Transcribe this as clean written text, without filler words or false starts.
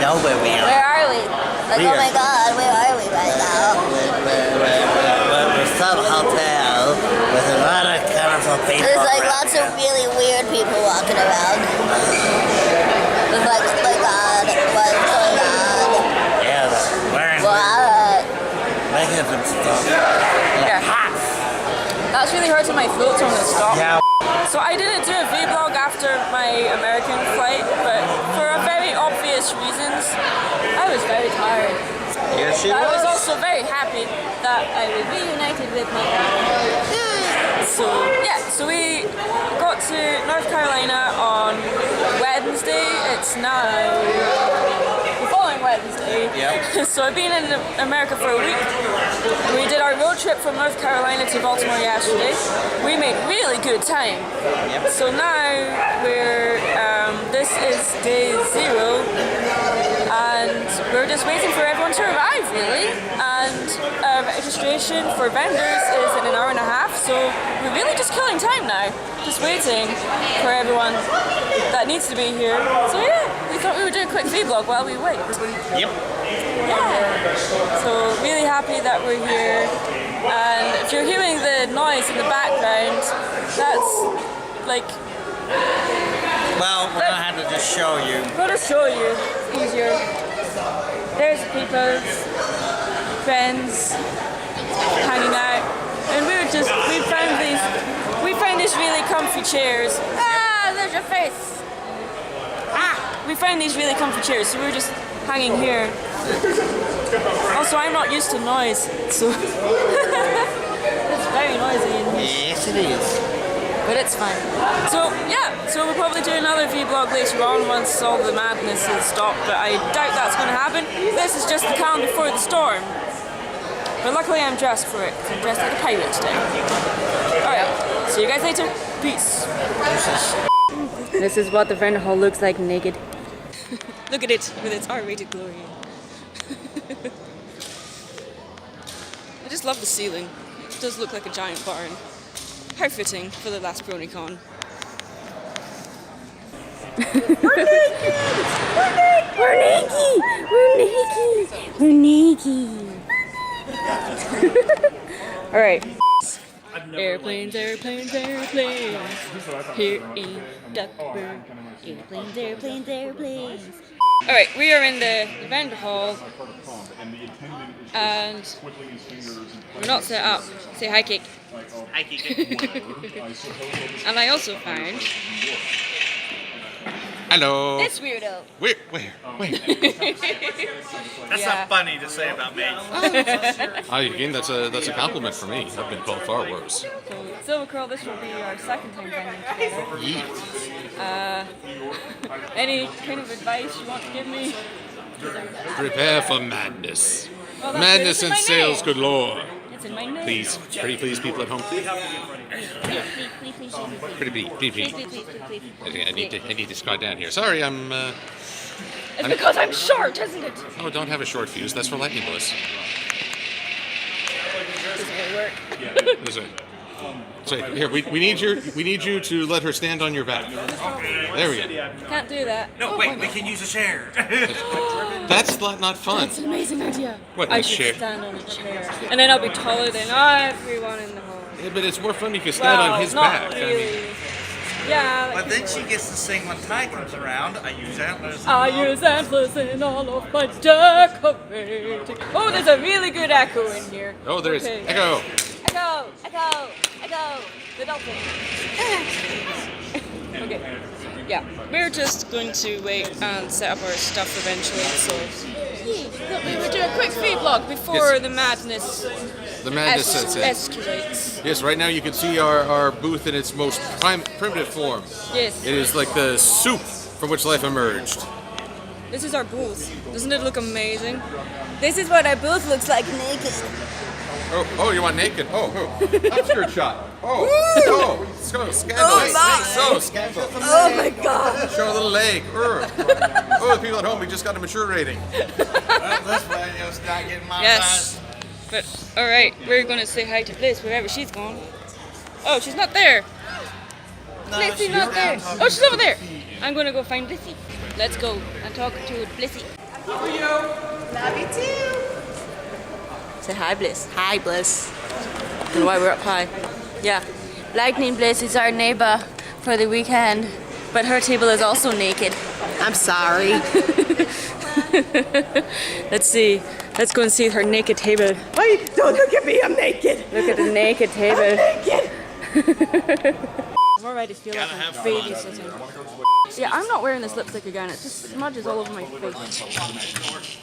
know where we are. Where are we? Like, oh my god, where are we right now? We're some hotel with a lot of colorful people. There's like lots of really weird people walking around. It's like, oh my god, what's going on? Yeah, wearing What? makeup and stuff. You're hot. That's really hurting my throat, so I'm gonna stop. Yeah. So I didn't do a vlog after my American flight, but for very obvious reasons, I was very tired. Here she I was was. also very happy that I was reunited with my family. So yeah, so we got to North Carolina on Wednesday. It's now the following Wednesday. Yep. So I've been in America for a week. We did our road trip from North Carolina to Baltimore yesterday. We made really good time. Yep. So now we're, this is day 0, and we're just waiting for everyone to arrive, really. And registration for vendors is in an hour and a half, so we're really just killing time now. Just waiting for everyone that needs to be here. So yeah, we thought we would do a quick vlog while we wait. Yep. Yeah. So really happy that we're here. And if you're hearing the noise in the background, that's like... Well, we're gonna have to just show you. I'm gonna show you. It's easier. There's people's friends hanging out. And we found these really comfy chairs. Ah, there's your face. Ah, we found these really comfy chairs, so we're just hanging here. Also, I'm not used to noise, so it's very noisy in here. Yes, it is. But it's fine. So yeah, so we'll probably do another vlog later on once all the madness has stopped, but I doubt that's going to happen. This is just the calm before the storm. But luckily I'm dressed for it, because I'm dressed like a pirate today. Alright, see you guys later. Peace. This is what the vendor hall looks like naked. Look at it, with its R-rated glory. I just love the ceiling. It does look like a giant barn. How fitting for the last Bronycon. We're naked! We're naked! We're naked! We're naked! Alright. Airplanes, airplanes, airplanes. Here in Duckburg. Airplanes, airplanes, airplanes. Alright, we are in the vendor hall. And we're not set up. Say hi, Cake. I can get And I also found Hello. this weirdo. Where? That's Yeah. not funny to say about me. Again, that's a compliment for me. I've been called far worse. So, Silver Curl, this will be our second time vending together. Yeet. Any kind of advice you want to give me? Prepare for madness. Well, that's Madness good. and It's in my sales name. galore. It's in my name. Please, pretty please, people at home. Please, please, please, please. Pretty please. Please, please, please. I need to squat down here. Sorry, It's because I'm short, isn't it? Oh, don't have a short fuse. That's for lightning, Bliss. Doesn't really work. Listen. So here, we need you to let her stand on your back. There we go. Can't do that. No, wait, we can use a chair. That's not fun. It's an amazing idea. What, I a should chair? stand on a chair. And then I'll be taller than everyone in the hall. Yeah, but it's more fun if you stand on his not back. really. Yeah. But then she gets to sing when Ty comes around. I use antlers. I use antlers in all of my decorating. Oh, there's a really good echo in here. Oh, there is. Okay. Echo. Echo, echo, echo. The dolphin. Okay. Yeah, we're just going to wait and set up our stuff eventually. So thought we would do a quick vlog before Yes. the madness Sets in. escalates. Yes, right now you can see our booth in its most primitive form. Yes. It is like the soup from which life emerged. This is our booth. Doesn't it look amazing? This is what our booth looks like naked. Oh, you want naked? Upskirt shot. So scandalous. Oh, my. So scandalous. Oh my god. Show a little leg. The people at home, we just got a mature rating. Well, this video's not getting monetized. Yes. But alright, we're gonna say hi to Bliss wherever she's gone. Oh, she's not there. No, Blissy she's not there. down Oh, she's over there. I'm gonna go find Blissy. Let's go and talk to Blissy. How are you? Love you too. Say hi, Bliss. Hi, Bliss. And why we're up high. Yeah. Lightning Bliss is our neighbor for the weekend, but her table is also naked. I'm sorry. Let's see. Let's go and see her naked table. Wait, don't look at me, I'm naked. Look at the naked table. I'm naked. I'm already feel like I'm babysitting. Yeah, I'm not wearing this lipstick again. It just smudges all over my face.